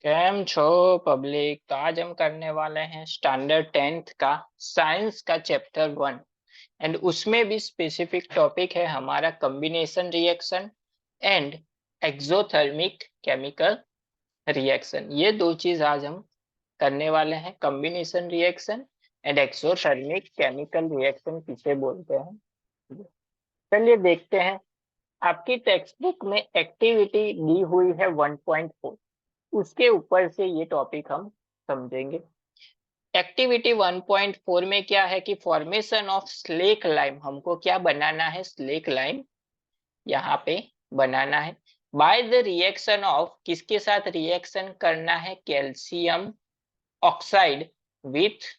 Cam छो public. तो आज हम करने वाले हैं स्टैंडर्ड 10th का साइंस का चैप्टर 1। एंड उसमें भी स्पेसिफिक टॉपिक है हमारा combination reaction and exothermic chemical reaction. ये दो चीज आज हम करने वाले हैं, combination reaction and exothermic chemical reaction किसे बोलते हैं। चलिए देखते हैं। आपकी टेक्स्ट बुक में एक्टिविटी दी हुई है 1.4, उसके ऊपर से ये टॉपिक हम समझेंगे। एक्टिविटी 1.4 में क्या है कि फॉर्मेशन ऑफ स्लेक लाइम, हमको क्या बनाना है, स्लेक लाइम यहाँ पे बनाना है। बाय द रिएक्शन ऑफ, किसके साथ रिएक्शन करना है, कैल्शियम ऑक्साइड विथ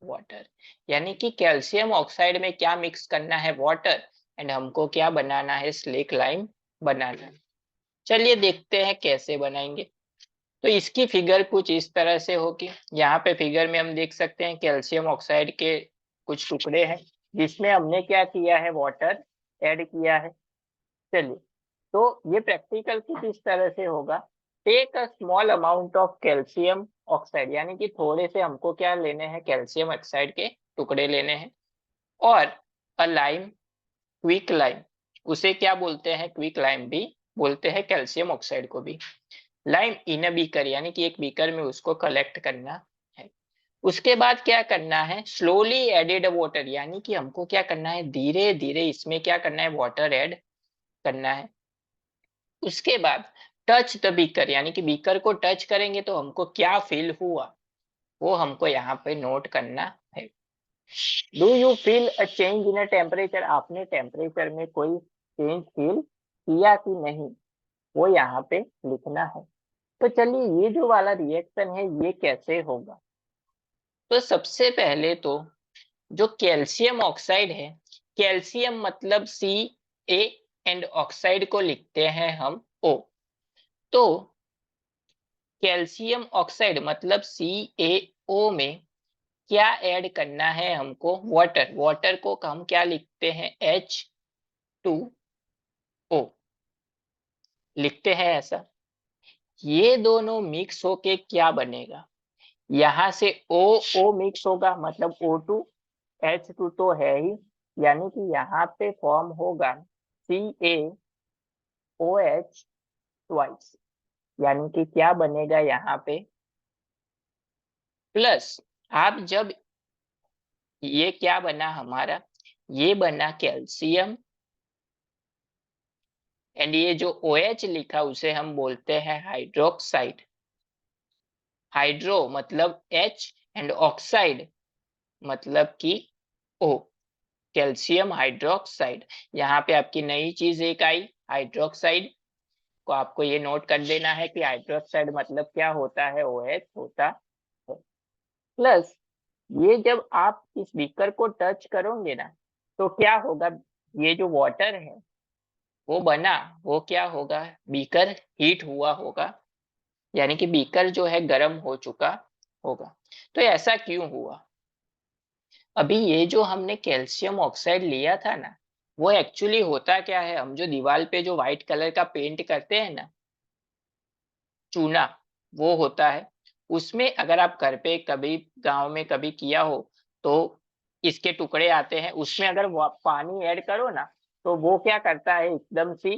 वाटर। यानी कि कैल्शियम ऑक्साइड में क्या मिक्स करना है, वाटर, एंड हमको क्या बनाना है, स्लेक लाइम बनाना है। चलिए देखते हैं कैसे बनाएंगे। तो इसकी फिगर कुछ इस तरह से होगी। यहाँ पे फिगर में हम देख सकते हैं कैल्शियम ऑक्साइड के कुछ टुकड़े हैं जिसमें हमने क्या किया है, वाटर ऐड किया है। चलिए, तो ये प्रैक्टिकल कुछ इस तरह से होगा। Take a small amount of calcium oxide, यानी कि थोड़े से हमको क्या लेने हैं, कैल्शियम ऑक्साइड के टुकड़े लेने हैं। और अ लाइम, क्विक लाइम, उसे क्या बोलते हैं, क्विक लाइम भी बोलते हैं कैल्शियम ऑक्साइड को भी। लाइम इन अ बीकर, यानी कि एक बीकर में उसको कलेक्ट करना है। उसके बाद क्या करना है, स्लोली एडेड वाटर, यानी कि हमको क्या करना है, धीरे धीरे इसमें क्या करना है, वाटर ऐड करना है। उसके बाद टच द बीकर, यानी कि बीकर को टच करेंगे तो हमको क्या फील हुआ, वो हमको यहाँ पे नोट करना है। Do you feel a change in a temperature, आपने टेम्परेचर में कोई चेंज फील किया कि नहीं, वो यहाँ पे लिखना है। तो चलिए, ये जो वाला रिएक्शन है ये कैसे होगा। तो सबसे पहले तो जो कैल्शियम ऑक्साइड है, कैल्शियम मतलब Ca एंड ऑक्साइड को लिखते हैं हम O। तो कैल्शियम ऑक्साइड मतलब CaO में क्या ऐड करना है हमको, वाटर। वाटर को हम क्या लिखते हैं, H2O लिखते हैं ऐसा। ये दोनों मिक्स होके क्या बनेगा, यहाँ से ओ ओ मिक्स होगा मतलब O2H2 तो है ही, यानी कि यहाँ पे फॉर्म होगा CaOH ट्वाइस, यानी कि क्या बनेगा यहाँ पे, प्लस। आप जब ये क्या बना हमारा, ये बना कैल्शियम, एंड ये जो OH लिखा उसे हम बोलते हैं हाइड्रोक्साइड। हाइड्रो मतलब H एंड ऑक्साइड मतलब कि O, कैल्शियम हाइड्रोक्साइड। यहाँ पे आपकी नई चीज एक आई, हाइड्रोक्साइड को आपको ये नोट कर देना है कि हाइड्रोक्साइड मतलब क्या होता है, OH होता है। प्लस ये जब आप इस बीकर को टच करोगे ना, तो क्या होगा, ये जो वाटर है वो बना, वो क्या होगा, बीकर हीट हुआ होगा, यानी कि बीकर जो है गर्म हो चुका होगा। तो ऐसा क्यों हुआ, अभी ये जो हमने कैल्शियम ऑक्साइड लिया था ना, वो एक्चुअली होता क्या है, हम जो दीवार पे जो व्हाइट कलर का पेंट करते हैं ना, चूना, वो होता है। उसमें अगर आप घर पे कभी गांव में कभी किया हो तो इसके टुकड़े आते हैं, उसमें अगर पानी ऐड करो ना, तो वो क्या करता है, एकदम सी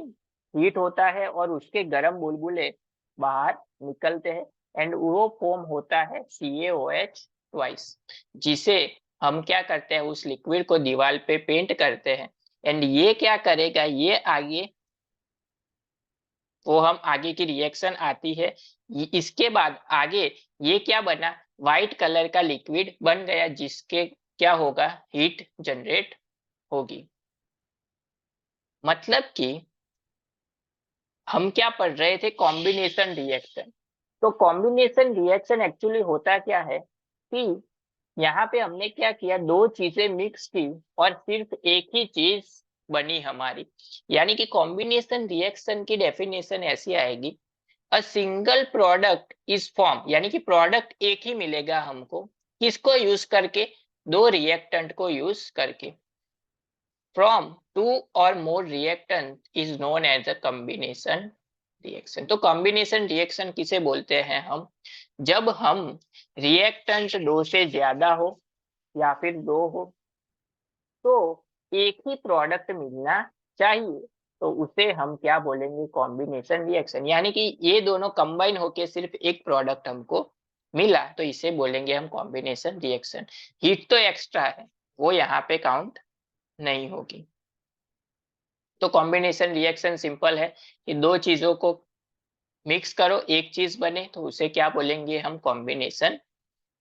हीट होता है और उसके गर्म बुलबुले बाहर निकलते हैं, एंड वो फॉर्म होता है CaOH ट्वाइस, जिसे हम क्या करते हैं, उस लिक्विड को दीवार पे पेंट करते हैं। एंड ये क्या करेगा, ये आगे, वो हम आगे की रिएक्शन आती है, इसके बाद आगे ये क्या बना, व्हाइट कलर का लिक्विड बन गया, जिसके क्या होगा, हीट जनरेट होगी। मतलब कि हम क्या पढ़ रहे थे, कॉम्बिनेशन रिएक्शन। तो कॉम्बिनेशन रिएक्शन एक्चुअली होता क्या है कि यहाँ पे हमने क्या किया, दो चीजें मिक्स की और सिर्फ एक ही चीज बनी हमारी। यानी कि कॉम्बिनेशन रिएक्शन की डेफिनेशन ऐसी आएगी, a single product is form, यानी कि प्रोडक्ट एक ही मिलेगा हमको, किसको यूज करके, दो रिएक्टेंट को यूज करके। फ्रॉम टू और more reactant is known as a combination reaction. तो कॉम्बिनेशन रिएक्शन किसे बोलते हैं हम? जब हम रिएक्टेंट दो से ज्यादा हो या फिर दो हो तो एक ही प्रोडक्ट मिलना चाहिए, तो उसे हम क्या बोलेंगे? Combination reaction. यानी कि ये दोनों कंबाइन होके सिर्फ एक प्रोडक्ट हमको मिला, तो इसे बोलेंगे हम कॉम्बिनेशन रिएक्शन। हीट तो एक्स्ट्रा है, वो यहाँ पे काउंट नहीं होगी। तो कॉम्बिनेशन रिएक्शन सिंपल है कि दो चीजों को मिक्स करो, एक चीज बने, तो उसे क्या बोलेंगे हम? Combination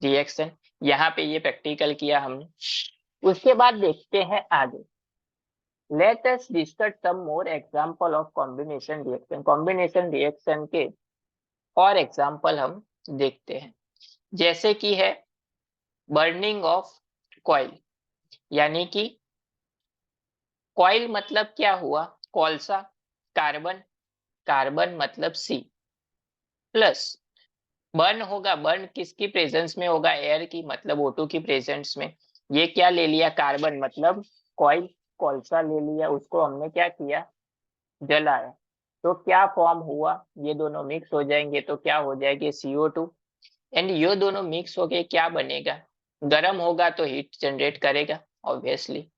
reaction. यहाँ पे ये प्रैक्टिकल किया हमने। उसके बाद देखते हैं आगे। Let us discuss some more example of combination reaction. Combination reaction के और एग्जांपल हम देखते हैं, जैसे कि है बर्निंग ऑफ कॉइल। यानी कि कॉइल मतलब क्या हुआ? कोलसा, कार्बन, कार्बन मतलब सी, प्लस बर्न होगा। बर्न किसकी प्रेजेंस में होगा? एयर की, मतलब O2 की प्रेजेंस में। ये क्या ले लिया? कार्बन मतलब कॉइल, कोलसा ले लिया, उसको हमने क्या किया? जलाया। तो क्या फॉर्म हुआ? ये दोनों मिक्स हो जाएंगे तो क्या हो जाएगी? CO2। एंड ये दोनों मिक्स हो गए, क्या बनेगा? गर्म होगा तो हीट जनरेट करेगा ऑब्वियसली।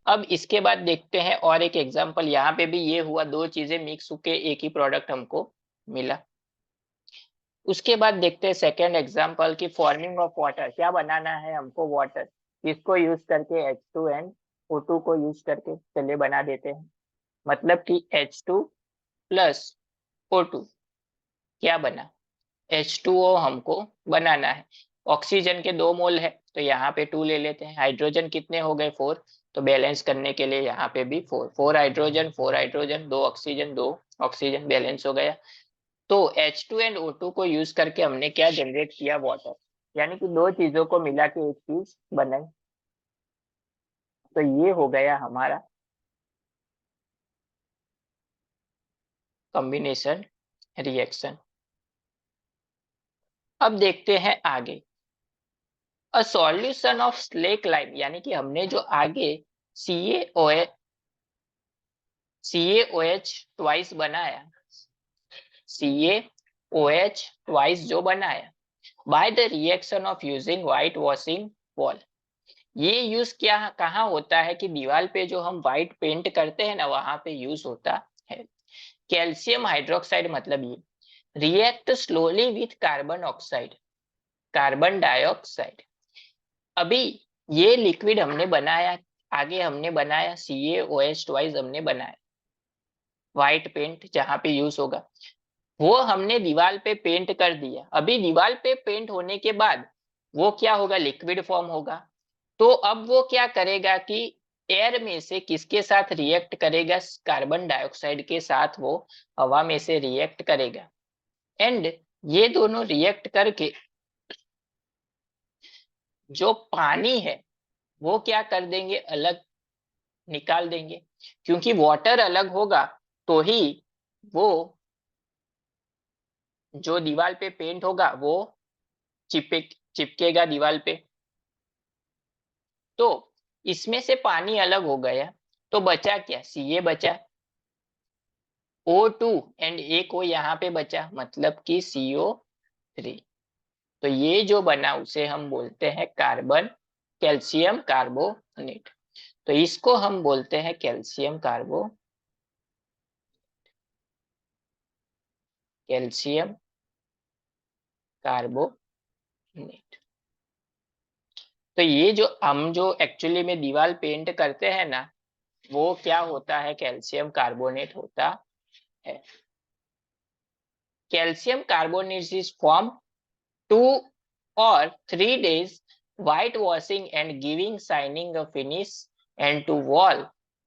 अब इसके बाद देखते हैं और एक एग्जांपल। यहाँ पे भी ये हुआ, दो चीजें मिक्स होके एक ही प्रोडक्ट हमको मिला। उसके बाद देखते हैं सेकेंड एग्जांपल की फॉर्मिंग ऑफ वाटर। क्या बनाना है हमको? वाटर। किसको यूज करके? H2 एंड O2 को यूज करके। चलिए बना देते हैं। मतलब कि H2 प्लस O2 क्या बना? H2O हमको बनाना है। ऑक्सीजन के 2 मोल है तो यहाँ पे 2 ले लेते हैं। हाइड्रोजन कितने हो गए? 4। तो बैलेंस करने के लिए यहाँ पे भी 4। 4 हाइड्रोजन 2 ऑक्सीजन, 2 ऑक्सीजन, बैलेंस हो गया। तो H2 एंड O2 को यूज करके हमने क्या जनरेट किया? वाटर। यानी कि दो चीजों को मिला के एक चीज बनाई। तो ये हो गया हमारा कॉम्बिनेशन रिएक्शन। अब देखते हैं आगे। A solution of slack lime. यानी कि हमने जो आगे CaOH ट्वाइस बनाया, CaOH ट्वाइस जो बनाया by the reaction of using white washing wall. ये यूज क्या कहाँ होता है? कि दीवार पे जो हम व्हाइट पेंट करते हैं ना, वहां पे यूज होता है। कैल्शियम हाइड्रोक्साइड मतलब ये react slowly with carbon oxide, carbon dioxide. अभी ये लिक्विड हमने बनाया, आगे हमने बनाया CaOH ट्वाइस हमने बनाया, व्हाइट पेंट जहां पे यूज होगा, वो हमने दीवार पे पेंट कर दिया। अभी दीवार पे पेंट होने के बाद वो क्या होगा? लिक्विड फॉर्म होगा। तो अब वो क्या करेगा कि एयर में से किसके साथ रिएक्ट करेगा? कार्बन डाइऑक्साइड के साथ वो हवा में से रिएक्ट करेगा। एंड ये दोनों रिएक्ट करके जो पानी है वो क्या कर देंगे? अलग निकाल देंगे। क्योंकि वाटर अलग होगा तो ही वो जो दीवार पे पेंट होगा वो चिपकेगा दीवार पे। तो इसमें से पानी अलग हो गया तो बचा क्या? Ca बचा, O2 एंड एक वो यहाँ पे बचा, मतलब कि CO3। तो ये जो बना उसे हम बोलते हैं कार्बन, कैल्शियम कार्बोनेट। तो इसको हम बोलते हैं कैल्शियम कार्बोनेट। तो ये जो हम जो एक्चुअली में दीवार पेंट करते हैं ना, वो क्या होता है? कैल्शियम कार्बोनेट होता है। Calcium carbonate is form 2 or 3 days white washing and giving shining a finish, and to wall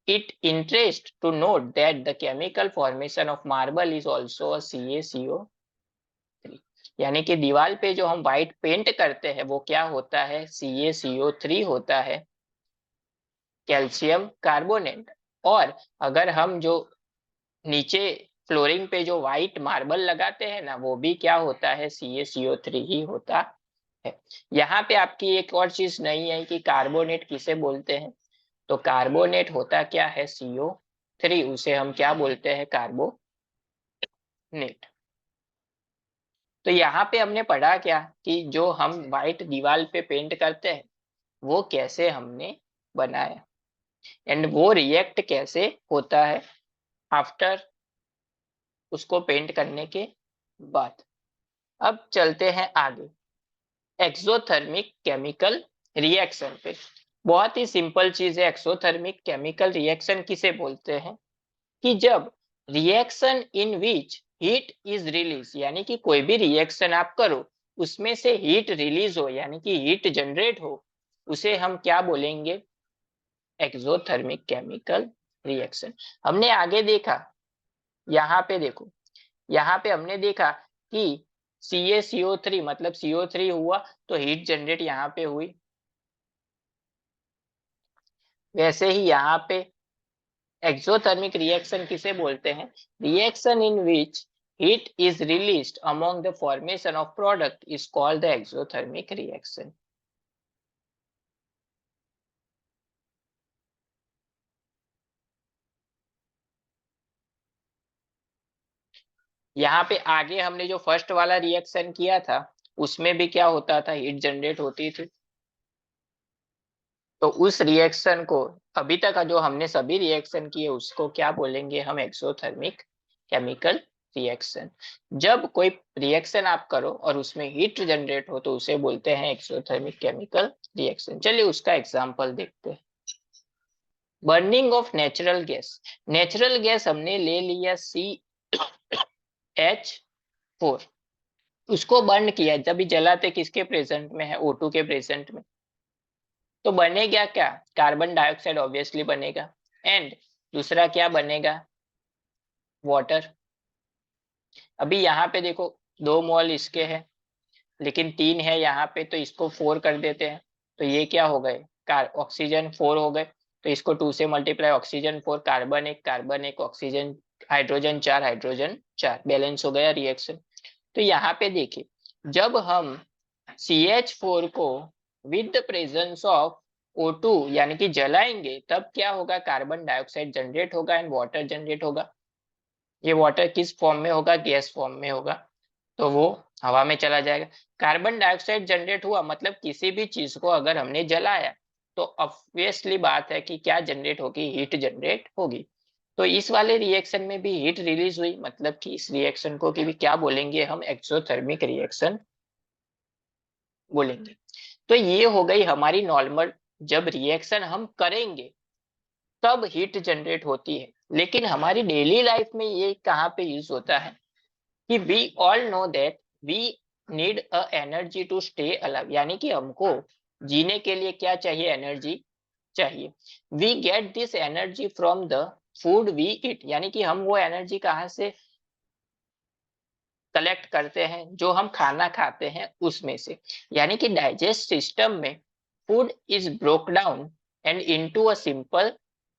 it interest to note that the chemical formation of marble is also a CaCO3। यानी कि दीवार पे जो हम white paint करते हैं वो क्या होता है? CaCO3 होता है, कैल्शियम कार्बोनेट। और अगर हम जो नीचे फ्लोरिंग पे जो व्हाइट मार्बल लगाते हैं ना, वो भी क्या होता है? CaCO3 ही होता है। यहाँ पे आपकी एक और चीज नहीं है कि कार्बोनेट किसे बोलते हैं। तो कार्बोनेट होता क्या है? CO। 3 उसे हम क्या बोलते हैं, कार्बोनेट। तो यहाँ पे हमने पढ़ा क्या कि जो हम व्हाइट दीवार पे पेंट करते हैं वो कैसे हमने बनाया, एंड वो रिएक्ट कैसे होता है आफ्टर उसको पेंट करने के बाद। अब चलते हैं आगे एक्सोथर्मिक केमिकल रिएक्शन पे। बहुत ही सिंपल चीज है, एक्सोथर्मिक केमिकल रिएक्शन किसे बोलते हैं कि जब reaction in which heat is release, यानी कि कोई भी रिएक्शन आप करो उसमें से हीट रिलीज हो यानी कि हीट जनरेट हो, उसे हम क्या बोलेंगे, एक्सोथर्मिक केमिकल रिएक्शन। हमने आगे देखा, यहाँ पे देखो, यहाँ पे हमने देखा कि CaCO3 मतलब CO3 हुआ तो हीट जनरेट यहाँ पे हुई। वैसे ही यहाँ पे एक्सोथर्मिक रिएक्शन किसे बोलते हैं, reaction in which heat is released among the formation of product is called the exothermic reaction। यहाँ पे आगे हमने जो फर्स्ट वाला रिएक्शन किया था उसमें भी क्या होता था, हीट जनरेट होती थी। तो उस रिएक्शन को, अभी तक जो हमने सभी रिएक्शन किए उसको क्या बोलेंगे हम, एक्सोथर्मिक केमिकल रिएक्शन। जब कोई रिएक्शन आप करो और उसमें हीट जनरेट हो तो उसे बोलते हैं एक्सोथर्मिक केमिकल रिएक्शन। चलिए उसका एग्जांपल देखते हैं। बर्निंग ऑफ नेचुरल गैस हमने ले लिया CH4, उसको बर्न किया, जब भी जलाते किसके प्रेजेंट में है, O2 के प्रेजेंट में, तो बनेगा क्या, कार्बन डाइऑक्साइड ऑब्वियसली बनेगा, एंड दूसरा क्या बनेगा, वाटर। अभी यहाँ पे देखो 2 मोल इसके हैं लेकिन 3 है यहाँ पे, तो इसको 4 कर देते हैं, तो ये क्या हो गए, ऑक्सीजन 4 हो गए। तो इसको 2 से मल्टीप्लाई, ऑक्सीजन 4, कार्बन एक, ऑक्सीजन, हाइड्रोजन 4, हाइड्रोजन 4, बैलेंस हो गया रिएक्शन। तो यहाँ पे देखिए, जब हम CH4 को with the presence of O2 यानी कि जलाएंगे तब क्या होगा, कार्बन डाइऑक्साइड जनरेट होगा एंड वाटर जनरेट होगा। ये वाटर किस फॉर्म में होगा, गैस फॉर्म में होगा, तो वो हवा में चला जाएगा। कार्बन डाइऑक्साइड जनरेट हुआ मतलब किसी भी चीज को अगर हमने जलाया तो ऑब्वियसली बात है कि क्या जनरेट होगी, हीट जनरेट होगी। तो इस वाले रिएक्शन में भी हीट रिलीज हुई, मतलब कि इस रिएक्शन को कि भी क्या बोलेंगे हम, एक्सोथर्मिक रिएक्शन बोलेंगे। तो ये हो गई हमारी नॉर्मल, जब रिएक्शन हम करेंगे तब हीट जनरेट होती है। लेकिन हमारी डेली लाइफ में ये कहाँ पे यूज होता है कि we all know that we need a energy to stay alive, यानी कि हमको जीने के लिए क्या चाहिए, एनर्जी चाहिए। We get this energy from the food we eat, यानी कि हम वो एनर्जी कहाँ से कलेक्ट करते हैं, जो हम खाना खाते हैं उसमें से। यानी कि डाइजेस्ट सिस्टम में food is broke down and into a simple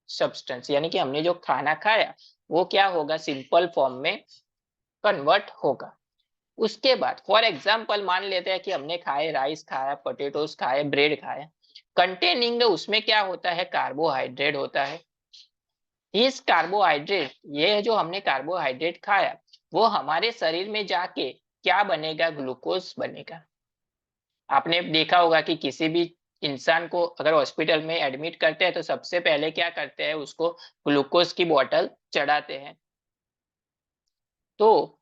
substance, यानी कि हमने जो खाना खाया वो क्या होगा, सिंपल फॉर्म में कन्वर्ट होगा। उसके बाद फॉर एग्जाम्पल मान लेते हैं कि हमने खाए, राइस खाया, पोटेटोज खाए, ब्रेड खाया, कंटेनिंग उसमें क्या होता है, कार्बोहाइड्रेट होता है। इस कार्बोहाइड्रेट, ये जो हमने कार्बोहाइड्रेट खाया वो हमारे शरीर में जाके क्या बनेगा, ग्लूकोज बनेगा। आपने देखा होगा कि किसी भी इंसान को अगर हॉस्पिटल में एडमिट करते हैं तो सबसे पहले क्या करते हैं, उसको ग्लूकोज की बोतल चढ़ाते हैं। तो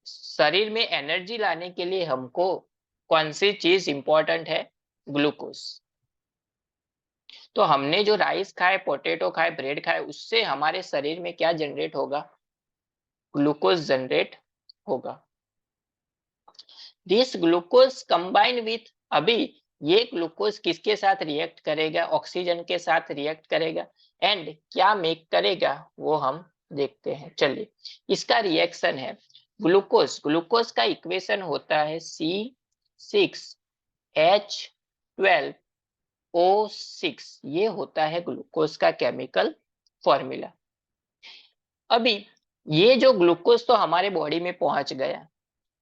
शरीर में एनर्जी लाने के लिए हमको कौन सी चीज इंपॉर्टेंट है, ग्लूकोज। तो हमने जो राइस खाए, पोटैटो खाए, ब्रेड खाए, उससे हमारे शरीर में क्या जनरेट होगा, ग्लूकोज जनरेट होगा। दिस ग्लूकोज कंबाइन विथ, अभी ये ग्लूकोज किसके साथ रिएक्ट करेगा, ऑक्सीजन के साथ रिएक्ट करेगा, एंड क्या मेक करेगा वो हम देखते हैं। चलिए इसका रिएक्शन है, ग्लूकोज का इक्वेशन होता है C6H12O6, ये होता है ग्लूकोज का केमिकल फॉर्मूला। अभी ये जो ग्लूकोज तो हमारे बॉडी में पहुंच गया,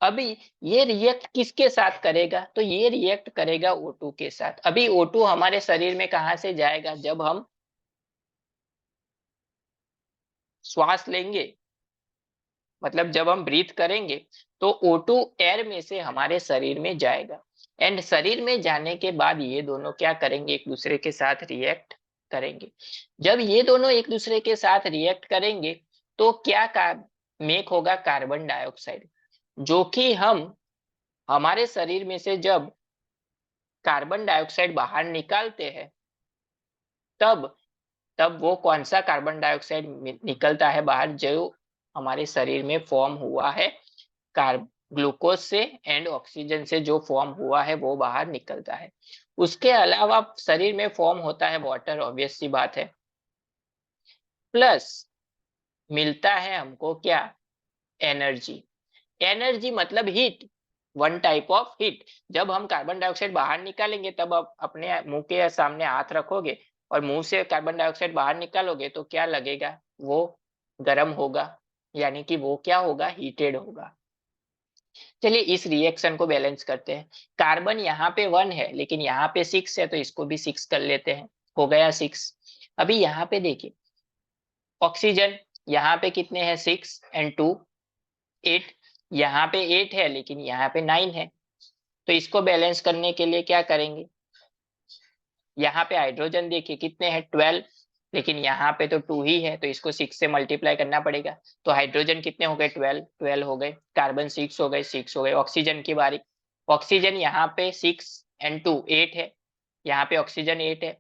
अभी ये रिएक्ट किसके साथ करेगा, तो ये रिएक्ट करेगा O2 के साथ। अभी O2 हमारे शरीर में कहां से जाएगा, जब हम श्वास लेंगे, मतलब जब हम ब्रीथ करेंगे तो O2 एयर में से हमारे शरीर में जाएगा, एंड शरीर में जाने के बाद ये दोनों क्या करेंगे, एक दूसरे के साथ रिएक्ट करेंगे। जब ये दोनों एक दूसरे के साथ रिएक्ट करेंगे तो क्या मेक होगा, कार्बन डाइऑक्साइड, जो कि हम हमारे शरीर में से जब कार्बन डाइऑक्साइड बाहर निकालते हैं, तब तब वो कौन सा कार्बन डाइऑक्साइड निकलता है बाहर, जो हमारे शरीर में फॉर्म हुआ है कार्ब ग्लूकोज से एंड ऑक्सीजन से जो फॉर्म हुआ है वो बाहर निकलता है। उसके अलावा शरीर में फॉर्म होता है वाटर, ऑब्वियस सी बात है, प्लस मिलता है हमको क्या, एनर्जी। एनर्जी मतलब heat, one type of heat. जब हम कार्बन डाइऑक्साइड बाहर निकालेंगे तब आप अपने मुंह के सामने हाथ रखोगे और मुंह से कार्बन डाइऑक्साइड बाहर निकालोगे तो क्या लगेगा, वो गर्म होगा, यानी कि वो क्या होगा, हीटेड होगा। चलिए इस रिएक्शन को बैलेंस करते हैं। कार्बन यहाँ पे 1 है लेकिन यहाँ पे 6 है, तो इसको भी 6 कर लेते हैं, हो गया 6। अभी यहाँ पे देखिए ऑक्सीजन, यहाँ पे कितने हैं, 6 एंड 2 8। यहाँ पे 8 है लेकिन यहाँ पे 9 है, तो इसको बैलेंस करने के लिए क्या करेंगे, यहाँ पे हाइड्रोजन देखिए कितने हैं, 12, लेकिन यहाँ पे तो 2 ही है, तो इसको 6 से मल्टीप्लाई करना पड़ेगा। तो हाइड्रोजन कितने हो गए, 12 12 हो गए, कार्बन 6 हो गए, 6 हो गए। ऑक्सीजन की बारी, ऑक्सीजन यहाँ पे 6 एंड 2 8 है, यहाँ पे ऑक्सीजन 8 है,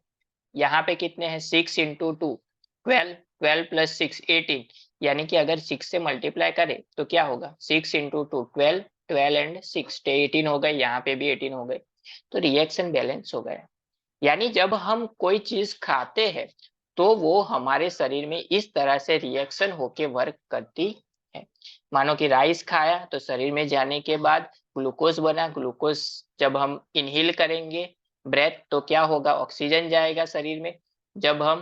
यहाँ पे कितने हैं, 6 इंटू 2 12, 12 प्लस 6 18, यानी कि अगर 6 से मल्टीप्लाई करें तो क्या होगा, 6 इंटू 2 12, 12 एंड 6 18 हो गए, यहाँ पे भी 18 हो गए, तो रिएक्शन बैलेंस हो गया। यानी जब हम कोई चीज खाते हैं तो वो हमारे शरीर में इस तरह से रिएक्शन होके वर्क करती है। मानो कि राइस खाया तो शरीर में जाने के बाद ग्लूकोज बना, ग्लूकोज जब हम इनहेल करेंगे ब्रेथ तो क्या होगा, ऑक्सीजन जाएगा शरीर में। जब हम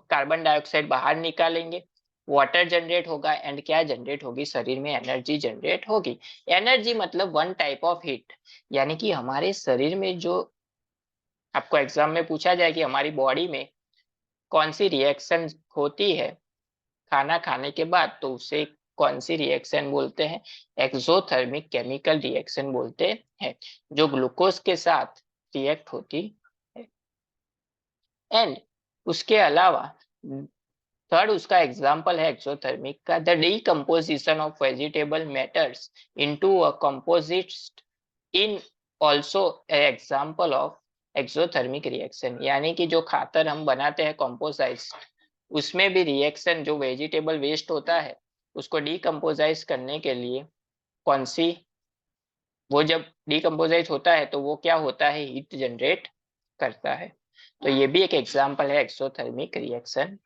कार्बन डाइऑक्साइड बाहर निकालेंगे वाटर जनरेट होगा, एंड क्या जनरेट होगी, शरीर में एनर्जी जनरेट होगी। एनर्जी मतलब वन टाइप ऑफ हीट, यानी कि हमारे शरीर में जो आपको एग्जाम में पूछा जाए कि हमारी बॉडी में कौन सी रिएक्शन होती है खाना खाने के बाद, तो उसे कौन सी रिएक्शन बोलते हैं, एक्सोथर्मिक केमिकल रिएक्शन बोलते हैं, जो ग्लूकोज के साथ रिएक्ट होती है। एंड उसके अलावा थर्ड उसका एग्जाम्पल है एक्सोथर्मिक का, the decomposition of vegetable matters into a composite in also example of exothermic reaction, यानी कि जो खातर हम बनाते हैं कंपोजाइज, उसमें भी रिएक्शन जो वेजिटेबल वेस्ट होता है उसको डीकम्पोजाइज करने के लिए कौन सी, वो जब डीकम्पोजाइज होता है तो वो क्या होता है, हीट जनरेट करता है। तो ये भी एक एग्जाम्पल है एक्सोथर्मिक रिएक्शन